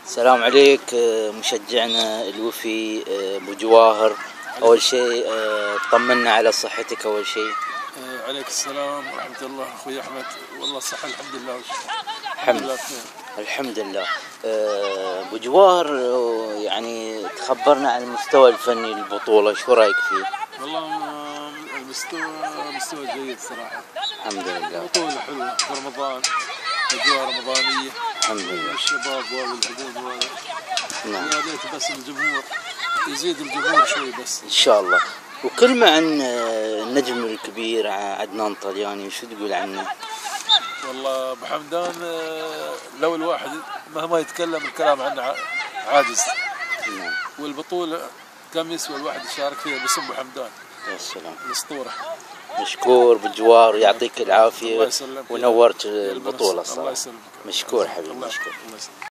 السلام عليك مشجعنا الوفي ابو جواهر. اول شيء طمنا على صحتك اول شيء. عليك السلام ورحمة الله اخوي احمد. والله صحة الحمد لله. الحمد لله. ابو جواهر يعني تخبرنا عن المستوى الفني للبطولة، شو رايك فيه؟ والله مستوى جيد صراحة. الحمد لله. بطولة حلوة في رمضان، اجواء رمضانية. الحمد لله. الشباب والعبود وهذا. نعم. يا ريت بس الجمهور يزيد الجمهور شوي بس. ان شاء الله. وكلمة عن النجم الكبير عدنان طلياني، شو تقول عنه؟ والله ابو حمدان لو الواحد مهما يتكلم الكلام عنه عاجز. نعم. والبطولة كم يسوى الواحد يشارك فيها باسم ابو حمدان. يا سلام. الاسطورة. مشكور بالجوار، يعطيك العافية. الله يسلمك. ونورت البطولة الصراحة. الله يسلمك. مشكور حبيبي، الله مشكور. يسلمك.